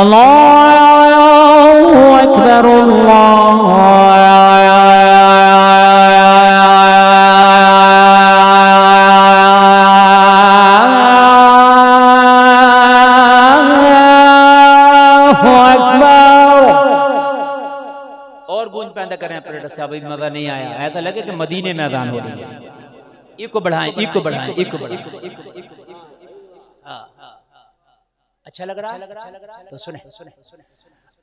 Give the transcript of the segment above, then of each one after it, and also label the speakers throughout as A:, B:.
A: अल्लाहु अकबर और गूंज पैदा करें अपने से। अभी मजा नहीं आया, ऐसा लगे कि मदीने में अजान हो रही है। इको बढ़ाएं, इको बढ़ाएं, इको बढ़ाएं। अच्छा लग रहा है तो सुने।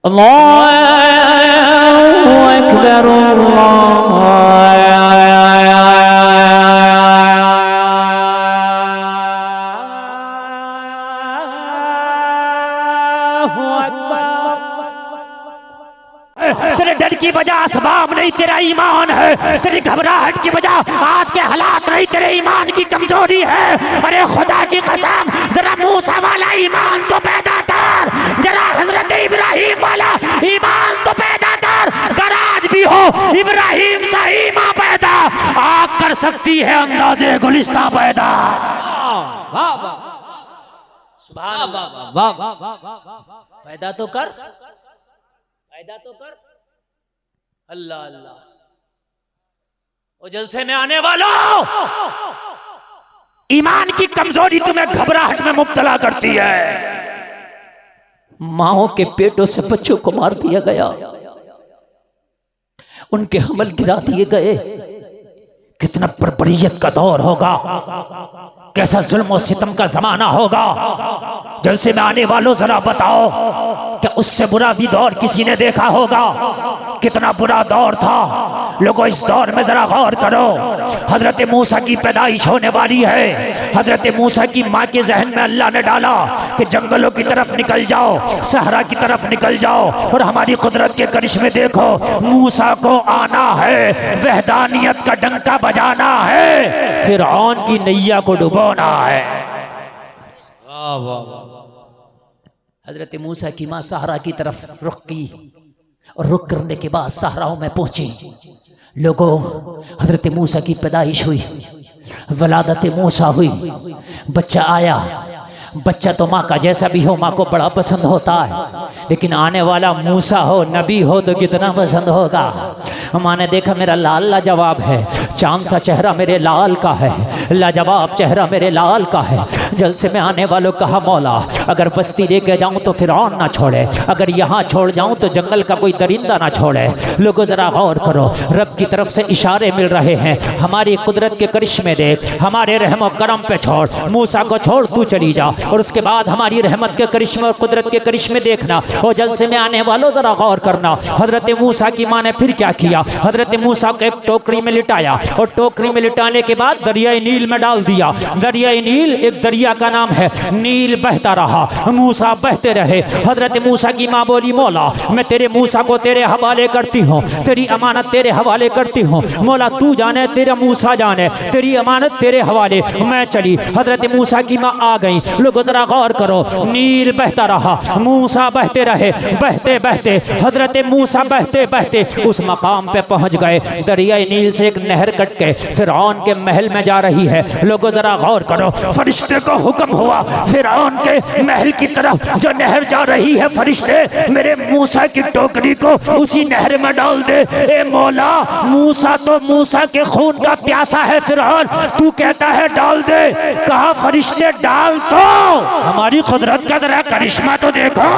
A: अल्लाहु अकबर तेरे डर की वजह असबाब नहीं, तेरा ईमान है। तेरी घबराहट की वजह आज के हालात नहीं, तेरे ईमान की कमजोरी है। अरे खुदा की कसम, जरा मूसा वाला ईमान तो पैदा कर, जरा हजरत इब्राहिम वाला ईमान तो पैदा कर। अगर आज भी हो इब्राहिम सा ईमान पैदा, आग कर सकती है अंदाजे गुलिस्तां पैदा। सुभान अल्लाह, पैदा तो कर, पैदा तो कर। अल्लाह अल्लाह। ओ जलसे में आने वालों, ईमान की कमजोरी तुम्हें घबराहट में मुब्तला करती है। माओ के पेटों से बच्चों को मार दिया गया, उनके हमल गिरा दिए गए। कितना बर्बरियत का दौर होगा, कैसा जुल्म और सितम का जमाना होगा। जलसे में आने वालों जरा बताओ, क्या उससे बुरा भी दौर किसी ने देखा होगा? कितना बुरा दौर था लोगों, इस दौर में जरा गौर करो। हजरत मूसा की पैदाइश होने वाली है। हजरत मूसा की माँ के जहन में अल्लाह ने डाला कि जंगलों की तरफ निकल जाओ, सहरा की तरफ निकल जाओ और हमारी कुदरत के करिश्मे देखो। मूसा को आना है, वहदानियत का डंका बजाना है, फिरौन की नैया को डुबोना है। हजरत मूसा की माँ सहरा की तरफ रुख की और रुख करने के बाद सहराओं में पहुंची। लोगों, हजरत मूसा की पैदाइश हुई, वलादत मूसा हुई, बच्चा आया। बच्चा तो माँ का जैसा भी हो, माँ को बड़ा पसंद होता है, लेकिन आने वाला मूसा हो, नबी हो तो कितना पसंद होगा। माँ ने देखा मेरा लाल लाजवाब है, चांद सा चेहरा मेरे लाल का है, लाजवाब चेहरा मेरे लाल का है। जलसे में आने वालों कहा मौला, अगर बस्ती लेके जाऊं तो फिरौन ना छोड़े, अगर यहाँ छोड़ जाऊं तो जंगल का कोई दरिंदा ना छोड़े। लोगों जरा गौर करो, रब की तरफ से इशारे मिल रहे हैं। हमारी कुदरत के करिश्मे देख, हमारे रहमो करम पे छोड़, मूसा को छोड़ तू चली जा, और उसके बाद हमारी रहमत के करिश्मे और कुदरत के करिश्मे देखना। और जलसे में आने वालों जरा गौर करना, हजरत मूसा की माँ ने फिर क्या किया। हजरत मूसा को एक टोकरी में लिटाया और टोकरी में लिटाने के बाद दरियाई नील में डाल दिया। दरियाई नील एक दरिया का नाम है। नील बहता रहा, मूसा बहते रहे। हजरत मूसा की माँ बोली मौला, मैं तेरे मूसा को तेरे हवाले करती हूँ, तेरी अमानत तेरे हवाले करती हूँ। मौला तू जाने, तेरा मूसा जाने, तेरी अमानत तेरे हवाले। मैं चली, हजरत मूसा की माँ आ गई। लोगों जरा गौर करो, नील बहता रहा, मूसा बहते रहे। बहते बहते हजरत मूसा बहते बहते उस मकाम पे पहुंच गए। दरियाई नील से एक नहर कट के फिरौन के महल में जा रही है। लोगों जरा गौर करो, फरिश्ते को हुक्म हुआ फिरौन के महल की तरफ जो नहर जा रही है, फरिश्ते मेरे मूसा की टोकरी को उसी नहर में डाल दे। ए मौला, मूसा तो मूसा के खून का प्यासा है, फिरौन तू कहता है डाल दे। कहा फरिश्ते डाल दो, हमारी कुदरत का जरा करिश्मा तो देखो।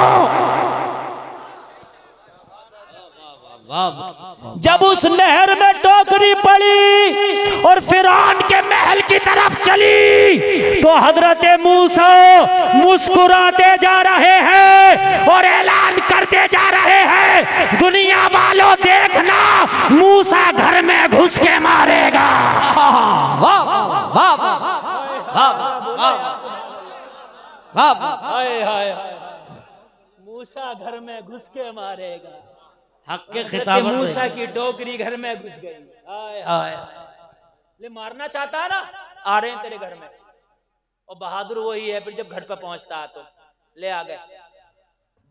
A: जब उस नहर में टोकरी पड़ी और फिरौन के महल की तरफ चली तो हजरत मूसा मुस्कुराते जा रहे हैं और ऐलान करते जा रहे हैं, दुनिया वालों देखना, मूसा घर में घुस के मारेगा। मूसा घर में घुस के मारेगा। हक के खिताब मूसा की टोकरी घर में घुस गई। हाय हाय, ले मारना चाहता है ना, आ रहे हैं तेरे घर में। और बहादुर वही है, फिर जब घर पे पहुंचता है तो ले आ गए।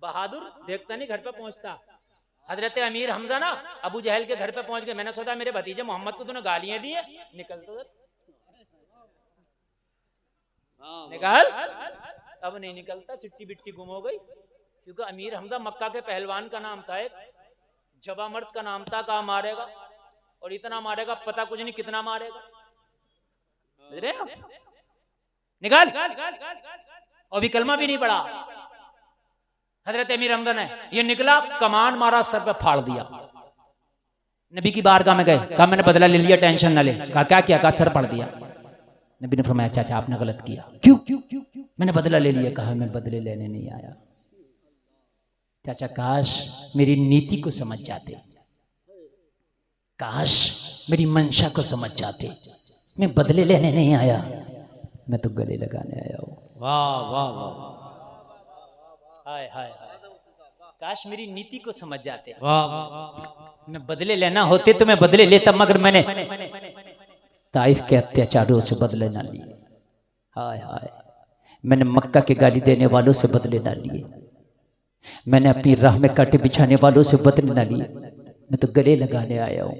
A: बहादुर देखता नहीं घर पे पहुंचता। हजरत अमीर हमजा ना अबू जहल के घर पे पहुंच गए। मैंने सोचा मेरे भतीजे मोहम्मद को तूने गालियां दी है, निकल तो निकल। अब नहीं निकलता, सिट्टी बिट्टी गुम हो गई। क्योंकि अमीर हमजा मक्का के पहलवान का नाम था, एक जवा मर्द का नाम था। कहा मारेगा और इतना मारेगा, पता कुछ नहीं कितना मारेगा, समझ रहे हैं? निकाल, और भी कलमा भी नहीं पड़ा। हजरत अमीर हमजा ने ये निकला, कमान मारा, सर पे फाड़ दिया। नबी की बारगाह में गए, कहा मैंने बदला ले लिया, टेंशन ना ले। कहा क्या किया? कहा सर पड़ दिया। नबी ने फरमाया चाचा आपने गलत किया। क्यों? मैंने बदला ले लिया। कहा मैं बदले लेने नहीं आया चाचा, काश मेरी नीति को समझ जाते, काश मेरी मंशा को समझ जाते। मैं बदले लेने नहीं आया, मैं तो गले लगाने आया हूं। वाह वाह वाह, हाय हाय हाय, काश मेरी नीति को समझ जाते। वाह वाह, मैं बदले लेना होते तो मैं बदले लेता, मगर मैंने ताइफ के अत्याचारों से बदले ना लिए। हाय हाय, मैंने मक्का के गाली देने वालों से बदले ना लिए, मैंने अपनी राह में कांटे बिछाने वालों से बदले ना लिए, मैं तो गले लगाने आया हूँ।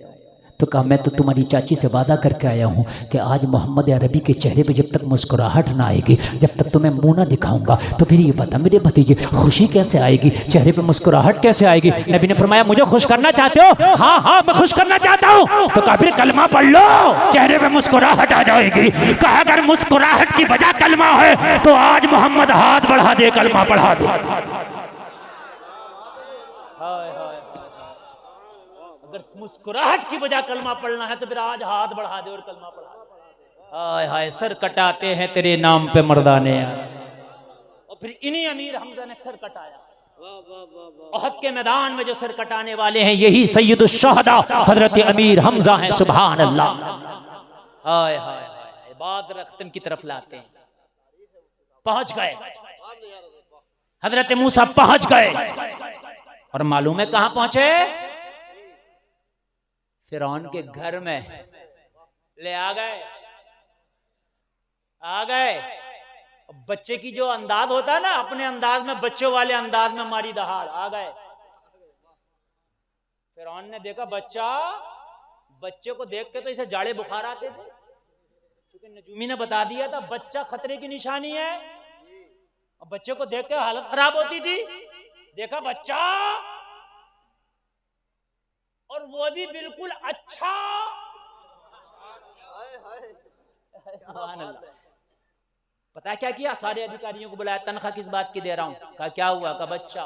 A: तो कहा मैं तो तुम्हारी चाची से वादा करके आया हूँ कि आज मोहम्मद अरबी के चेहरे पे जब तक मुस्कुराहट ना आएगी, जब तक तुम्हें मुंह ना दिखाऊंगा, तो फिर ये बता मेरे भतीजे खुशी कैसे आएगी, चेहरे पे मुस्कुराहट कैसे आएगी? नबी ने फरमाया मुझे खुश करना चाहते हो? हाँ हाँ मैं खुश करना चाहता हूँ। तो कहा फिर कलमा पढ़ लो, चेहरे पे मुस्कुराहट आ जाएगी। कहा अगर मुस्कुराहट की वजह कलमा है तो आज मोहम्मद हाथ बढ़ा दे, कलमा पढ़ा दे। अगर मुस्कुराहट की वजह कलमा पढ़ना है तो फिर आज हाथ बढ़ा दे और कलमा पढ़ा। हाय हाय, सर कटाते हैं तेरे नाम पे मर्दाने यार। और फिर इन्हीं अमीर हमजा ने सर कटाया। ओहद के मैदान में जो सर कटाने वाले हैं यही सैयदुश शुहदा हजरत अमीर हमजा हैं। सुभान अल्लाह। हाय हाय हाय, बाद रख्तन की तरफ लाते हैं। पहुंच गए हजरत मूसा, पहुंच गए और मालूम है कहां पहुंचे? फिरौन के घर में ले आ गए। बच्चे की जो अंदाज होता है ना, अपने अंदाज में, बच्चों वाले अंदाज में मारी दहाड़ आ गए। फिरौन ने देखा बच्चे को देख के तो इसे जाड़े बुखार आते थे, क्योंकि नजूमी ने बता दिया था बच्चा खतरे की निशानी है। और बच्चे को देख के हालत खराब होती थी। देखा बच्चा, और वो भी बिल्कुल अच्छा। सुभान अल्लाह। पता क्या किया? सारे अधिकारियों को बुलाया, तनख्वाह किस बात की दे रहा हूं? कहा क्या हुआ? का बच्चा।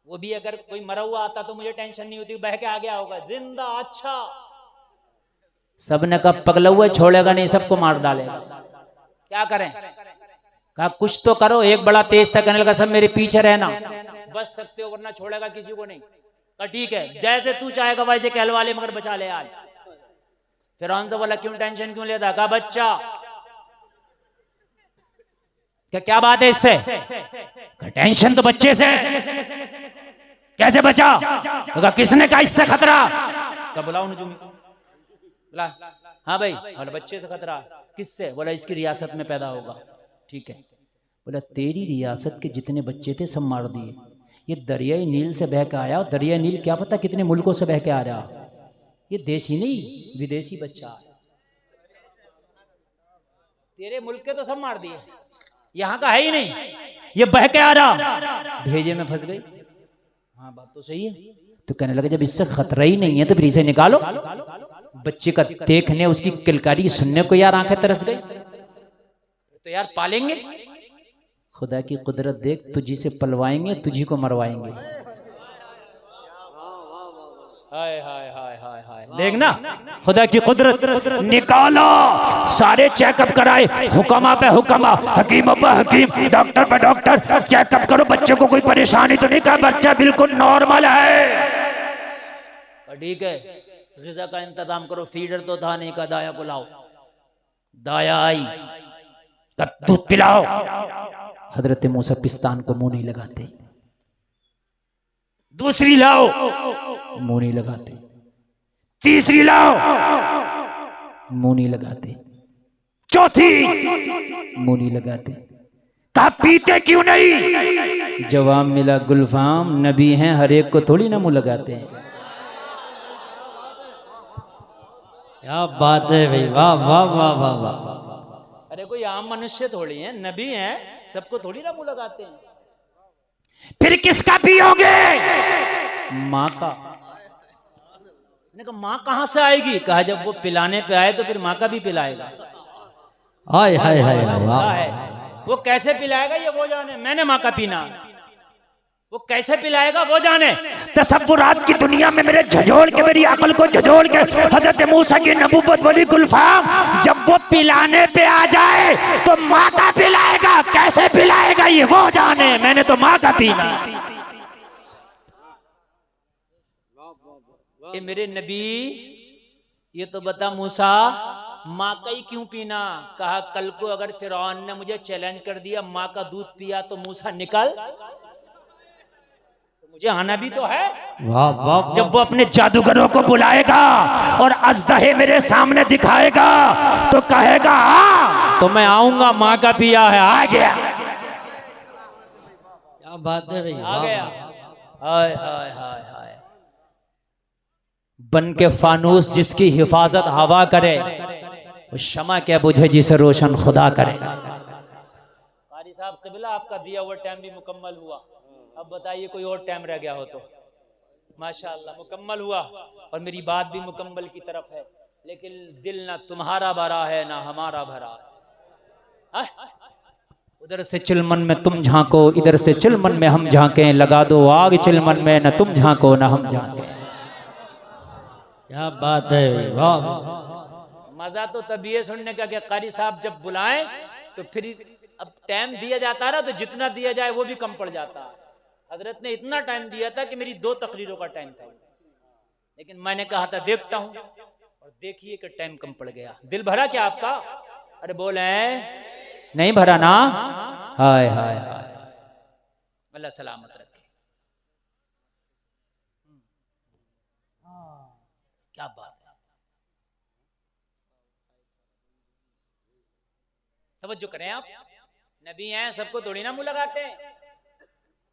A: वो भी अगर कोई मरा हुआ आता तो मुझे टेंशन नहीं होती, बह के आ गया होगा। जिंदा अच्छा। सबने कहा पगला हुआ छोड़ेगा नहीं, सबको मार डालेगा। क्या करें? कहा कुछ तो करो। एक बड़ा तेज था, कहने लगा सब मेरे पीछे रहना, बच सकते हो वरना छोड़ेगा किसी को नहीं। कहा ठीक है, जैसे तू चाहेगा वैसे कहलवा ले, मगर बचा ले आज। फिरौन तो बोला क्यों टेंशन क्यों लेता? कहा बच्चा। क्या बात है इससे? टेंशन तो बच्चे से। कैसे बचा? कहा किसने कहा इससे खतरा? कहा बुलाओ नजूमी। बोला हाँ भाई। बोला बच्चे से खतरा किससे? बोला इसकी रियासत में पैदा होगा। ठीक है। बोला तेरी रियासत के जितने बच्चे थे सब मार दिए। ये दरियाई नील से बह के आया, और दरियाई नील क्या पता कितने मुल्कों से बह के आ रहा। ये देसी नहीं विदेशी बच्चा। तेरे मुल्क के तो सब मार दिए, यहाँ का है ही नहीं। ये बह के आ रहा, भेजे में फंस गई। हाँ बात तो सही है। तो कहने लगा जब इससे खतरा ही नहीं है तो फिर इसे निकालो। बच्चे का देखने, उसकी किलकारी सुनने को यार आंखें तरस गई। तो यार पालेंगे। खुदा की कुदरत देख, तुझी से पलवाएंगे, तुझी को मरवाएंगे। हाय हाय हाय हाय हाय, देखना खुदा की कुदरत। निकालो, सारे चेकअप कराए, हुक्मा पे हुक्मा, हकीमों पे हकीम, डॉक्टर पे डॉक्टर, चेकअप करो बच्चे को कोई परेशानी तो नहीं। कहा बच्चा बिल्कुल नॉर्मल है। ठीक है, ग़िज़ा का इंतजाम करो। फीडर तो था नहीं, का दाया को लाओ। दाया आई, कब दूध पिलाओ। हजरत मूसा पिस्तान को मुंह नहीं लगाते। दूसरी लाओ, मुंह नहीं लगाते। तीसरी लाओ, मुंह नहीं लगाते। चौथी, मुंह नहीं लगाते। कहा पीते क्यों नहीं? जवाब मिला गुलफाम नबी हैं, हर एक को थोड़ी ना मुंह लगाते हैं। क्या बात है भाई, वाह वाह वाह वाह वाह।
B: अरे कोई आम मनुष्य थोड़ी है, नबी है, सबको थोड़ी ना मुंह लगाते हैं।
A: फिर किसका पियोगे?
B: माँ का। मैंने कहा माँ कहाँ से आएगी? कहा जब वो पिलाने पे आए तो फिर माँ का भी पिलाएगा।
A: हाय हाय हाय
B: है वो कैसे पिलाएगा ये वो जाने, मैंने माँ का पीना, वो कैसे पिलाएगा वो जाने।
A: तसव्वुरात की दुनिया में मेरे झोड़ के, मेरी अकल को झोड़ के हजरत मूसा की नबूवत वाली गुलफाम जब वो पिलाने पे आ जाए तो माँ का पिलाएगा, कैसे पिलाएगा ये वो जाने, मैंने तो माँ का पीना।
B: ये मेरे नबी, ये तो बता मूसा माँ का ही क्यों पीना? कहा कल को अगर फिरौन ने मुझे चैलेंज कर दिया माँ का दूध पिया तो मूसा निकल, तो मुझे आना भी तो है।
A: वाह वाह। जब वो अपने जादूगरों को बुलाएगा और अजदहे मेरे सामने दिखाएगा तो कहेगा आ,
B: तो मैं आऊंगा, माँ का पिया है, आ गया।
A: क्या बात है भाई,
B: आ गया। हाय हाय हाय हाय। बन के फानूस जिसकी हिफाजत हवा करे, वो शमा क्या बुझे जिसे रोशन खुदा करे। कारी साहब क़िबला, आपका दिया हुआ टाइम भी मुकम्मल हुआ। अब बताइए कोई और टाइम रह गया हो तो। माशाअल्लाह मुकम्मल हुआ और मेरी बात भी मुकम्मल की तरफ है, लेकिन दिल ना तुम्हारा भरा है ना हमारा भरा है। उधर से चिलमन में तुम झांको, इधर से चिलमन में हम झांके, लगा दो आग चिलमन में, न तुम झांको न हम झांके।
A: क्या बात है, वाह।
B: मजा तो तभी है सुनने का कि कारी साहब जब बुलाएं तो फिर अब टाइम दिया जाता ना, तो जितना दिया जाए वो भी कम पड़ जाता। हजरत ने इतना टाइम दिया था कि मेरी 2 तकरीरों का टाइम था, लेकिन मैंने कहा था देखता हूं, और देखिए कि टाइम कम पड़ गया। दिल भरा क्या आपका? अरे बोले नहीं भरा ना? हाय हाय हाय, अल्लाह सलामत रखे। क्या बात है, तवज्जो करें आप। नबी हैं, सबको थोड़ी ना मुंह लगाते हैं।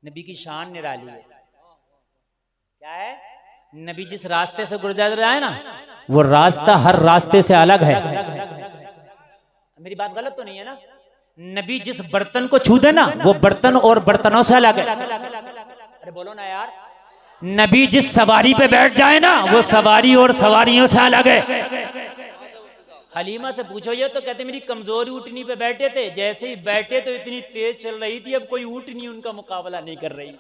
B: नबी की शान निराली है। क्या है? नबी जिस रास्ते से गुजर रहा है ना, वो रास्ता हर रास्ते से अलग है। मेरी बात गलत तो नहीं है ना? नबी जिस बर्तन को छू दे ना, वो बर्तन और बर्तनों से अलग है। अरे बोलो ना यार। नबी जिस सवारी पे बैठ जाए ना, वो सवारी और सवारियों से अलग है। हलीमा से पूछो ये तो कहते मेरी कमजोरी ऊँटनी पे बैठे थे, जैसे ही बैठे तो इतनी तेज चल रही थी, अब कोई ऊँटनी उनका मुकाबला नहीं कर रही।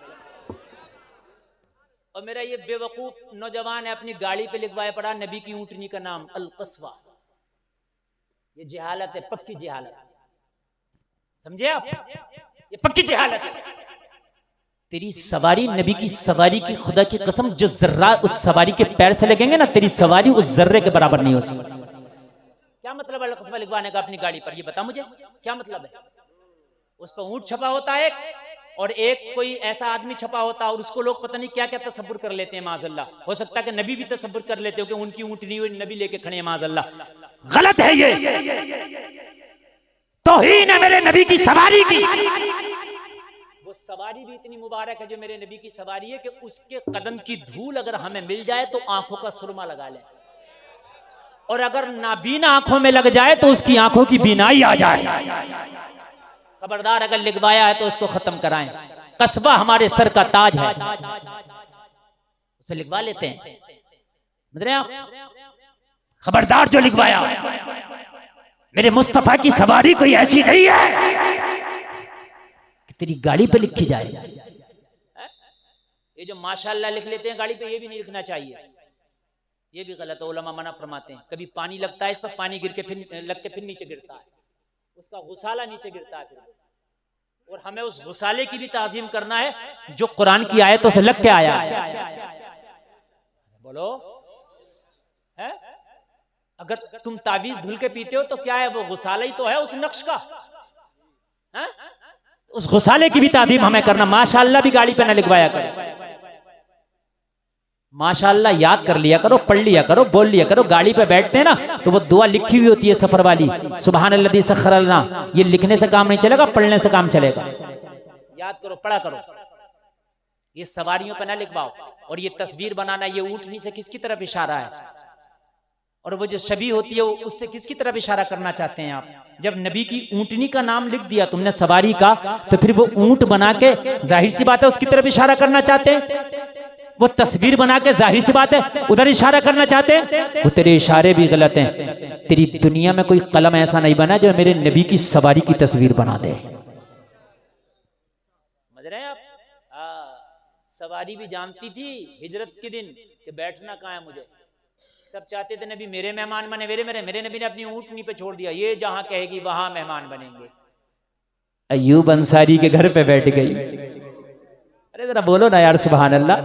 B: और मेरा ये बेवकूफ नौजवान है अपनी गाड़ी पे लिखवाया पड़ा नबी की ऊँटनी का नाम अल-कस्वा। ये जहालत है, पक्की जहालत। समझे आप? ये पक्की जहालत है। तेरी सवारी नबी की सवारी की, खुदा की कसम, जो जर्रा उस सवारी के पैर से लगेंगे ना, तेरी सवारी उस जर्रे के बराबर नहीं हो सकती। क्या मतलब है अल-कस्वा लिखवाने का अपनी गाड़ी पर? ये बता मुझे, क्या मतलब है? उस पर ऊंट छपा होता है और एक कोई ऐसा आदमी छपा होता है, और उसको लोग पता नहीं क्या क्या तसव्वुर कर लेते हैं माज़अल्लाह। हो सकता है कि नबी भी तसव्वुर कर लेते हो कि उनकी ऊँटनी नबी लेके खड़े हैं माज़अल्लाह।
A: गलत है ये, तौहीन है मेरे नबी की सवारी की।
B: वो सवारी भी इतनी मुबारक है जो मेरे नबी की सवारी है कि उसके कदम की धूल अगर हमें मिल जाए तो आंखों का सुरमा लगा ले, और अगर नाबीना आंखों में लग जाए तो उसकी आंखों की बीनाई आ जाए। खबरदार, अगर लिखवाया है तो उसको खत्म कराएं। कस्बा हमारे सर का ताज है, उस पर लिखवा लेते हैं। समझ रहे हैं आप?
A: खबरदार, जो लिखवाया मेरे मुस्तफा की सवारी कोई ऐसी नहीं है
B: कि तेरी गाड़ी पे लिखी जाए। ये जो माशाअल्लाह लिख लेते हैं गाड़ी पे, ये भी नहीं लिखना चाहिए, ये भी गलत है। उलमा मना फरमाते हैं। कभी पानी लगता है इस पर, पानी गिर के फिर लग के फिर नीचे गिरता है, उसका गुसाला नीचे गिरता है फिर, और हमें उस गुसाले की भी ताजीम करना है जो कुरान की आयतों से लग के आया है। बोलो है? अगर तुम तावीज धुल के पीते हो तो क्या है? वो गुसाला ही तो है उस नक्श का है?
A: उस गुसाले की भी ताजीम हमें करना। माशाअल्लाह भी गाड़ी पे न लिखवाया करो।
B: माशाअल्लाह याद कर लिया करो, पढ़ लिया करो, बोल लिया करो। गाड़ी पे बैठते हैं ना तो वो दुआ लिखी हुई होती है सफर वाली, सुबहानल्लज़ी सख्खर लना। ये लिखने से काम नहीं चलेगा, पढ़ने से काम चलेगा। याद करो, पढ़ा करो। ये सवारियों पे ना लिखवाओ। और ये तस्वीर बनाना, ये ऊँटनी से किसकी तरफ इशारा है? और वो जो शबी होती है उससे किसकी तरफ इशारा करना चाहते हैं आप? जब नबी की ऊंटनी का नाम लिख दिया तुमने सवारी का, तो फिर वो ऊंट बना के जाहिर सी बात है उसकी तरफ इशारा करना चाहते हैं। वो तस्वीर बना के जाहिर सी बात है उधर इशारा करना चाहते हैं। वो तेरे इशारे भी गलत हैं। तेरी दुनिया में कोई कलम ऐसा नहीं बना जो मेरे नबी की सवारी की तस्वीर बना दे। समझ रहे हैं आप? सवारी भी जानती थी हिजरत के दिन कि बैठना कहाँ है मुझे। सब चाहते थे नबी मेरे मेहमान बने, मेरे नबी ने अपनी ऊंटनी पे छोड़ दिया, ये जहां कहेगी वहां मेहमान बनेंगे। अयूब अंसारी के घर पे बैठ गई। अरे जरा बोलो ना यार सुभान अल्लाह,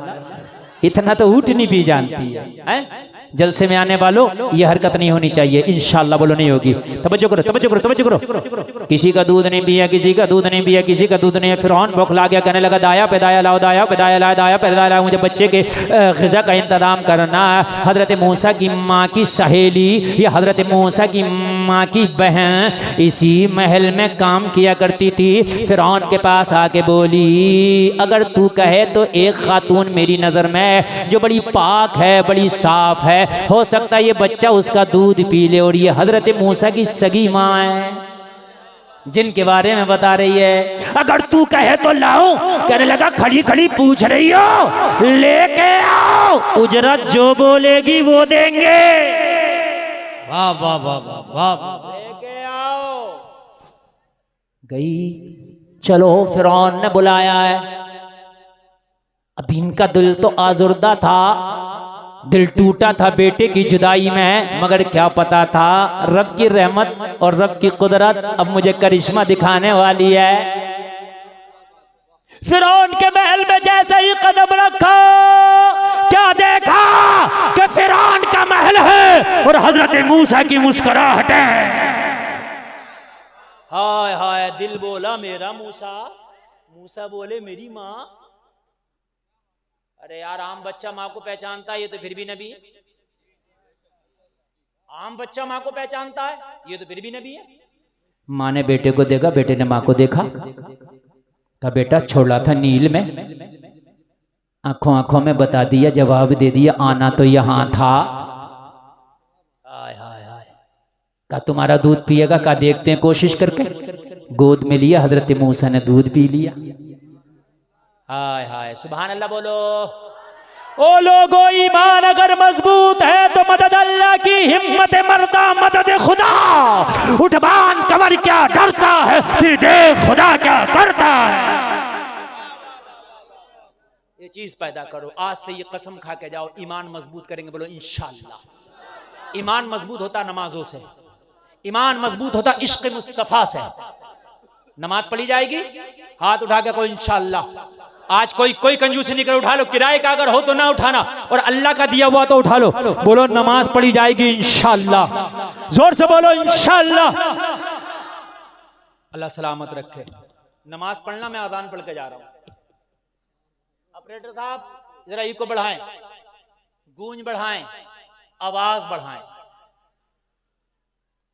B: इतना तो ऊंटनी भी जानती है? जलसे में आने वालों ये हरकत नहीं होनी चाहिए, इंशाअल्लाह बोलो नहीं होगी। तवज्जो करो, तवज्जो करो, तवज्जो करो। किसी का दूध नहीं पिया, किसी का दूध नहीं पिया, किसी का दूध नहीं है। फिरौन बौखला गया, कहने लगा दाया पे दाया लाओ, दाया पे दाया लाओ, दाया पे दाया लाओ, मुझे बच्चे के ग़िज़ा का इंतजाम करना। हजरत मूसा की माँ की सहेली या हजरत मूसा की माँ की बहन इसी महल में काम किया करती थी। फिरौन के पास आके बोली अगर तू कहे तो एक खातून मेरी नज़र में जो बड़ी पाक है, बड़ी साफ है, हो सकता है ये बच्चा उसका दूध पी ले। और ये हजरत मूसा की सगी माँ है जिनके बारे में बता रही है। अगर तू कहे तो लाऊं। कहने लगा खड़ी खड़ी पूछ रही हो, लेके आओ, उजरत जो बोलेगी वो देंगे। वाह वाह वाह वाह वाह, लेके आओ। गई, चलो फिरौन ने बुलाया है। अब इनका दिल तो आजुर्दा था, दिल टूटा था बेटे की जुदाई में, मगर क्या पता था रब की रहमत और रब की कुदरत अब मुझे करिश्मा दिखाने वाली है। फिरौन के महल में जैसे ही कदम रखा, क्या देखा कि फिरौन का महल है और हजरत मूसा की मुस्कुराहट है। हाय हाय, दिल बोला मेरा मूसा, मूसा बोले मेरी माँ। अरे यार आम बच्चा माँ को पहचानता है, ये तो फिर भी नबी है। आम बच्चा माँ को पहचानता है, ये तो फिर भी नबी है। माँ ने बेटे को देखा, बेटे ने माँ को देखा, कहा बेटा छोड़ा था नील में, आंखों आंखों में बता दिया, जवाब दे दिया, आना तो यहाँ था। हाय हाय हाय, कहा तुम्हारा दूध पिएगा? कहा देखते हैं कोशिश करके। गोद में लिया, हजरत मूसा ने दूध पी लिया। हाय हाय सुभान अल्लाह बोलो। ओ लोगो, ईमान अगर मजबूत है तो मदद अल्लाह की, हिम्मत मर्दा मदद खुदा। उठबान कमर क्या डरता है, फिर देख खुदा क्या करता है। ये चीज पैदा करो, आज से ये कसम खा के जाओ, ईमान मजबूत करेंगे, बोलो इंशाअल्लाह। ईमान मजबूत होता नमाजों से, ईमान मजबूत होता इश्क मुस्तफा से। नमाज पढ़ी जाएगी, हाथ उठा के कोई इंशाअल्लाह। आज कोई कंजूसी नहीं कर, उठा लो। किराए का अगर हो तो ना उठाना, और अल्लाह का दिया हुआ तो उठा लो। बोलो नमाज पढ़ी जाएगी इंशाअल्लाह, जोर से बोलो इंशाअल्लाह। अल्लाह सलामत रखे। नमाज पढ़ना, मैं अजान पढ़ के जा रहा हूं। ऑपरेटर साहब जरा इको बढ़ाएं, गूंज बढ़ाएं, आवाज बढ़ाएं।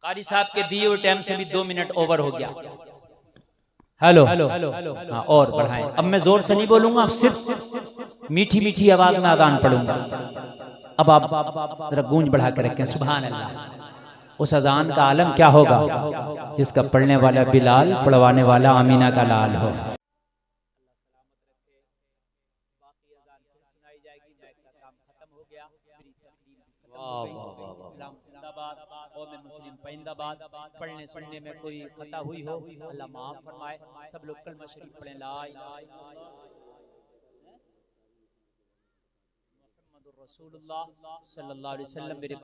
B: कारी साहब के दिए हुए टाइम से भी 2 मिनट ओवर हो गया। हेलो, हाँ और बढ़ाएं। अब मैं जोर से नहीं बोलूंगा, अब सिर्फ मीठी मीठी आवाज में अजान पढ़ूंगा। अब आप जरा गूंज बढ़ा के रखें। सुभान अल्लाह। उस अजान का आलम क्या होगा जिसका पढ़ने वाला बिलाल, पढ़वाने वाला आमीना का लाल हो। पढ़ने सुनने में कोई खता हुई हो अल्लाह माफ फरमाए। सब लोग कलमा शरीफ पढ़ें, ला इलाहा इल्लल्लाह मुहम्मदुर रसूलुल्लाह सल्लल्लाहु अलैहि वसल्लम। मेरे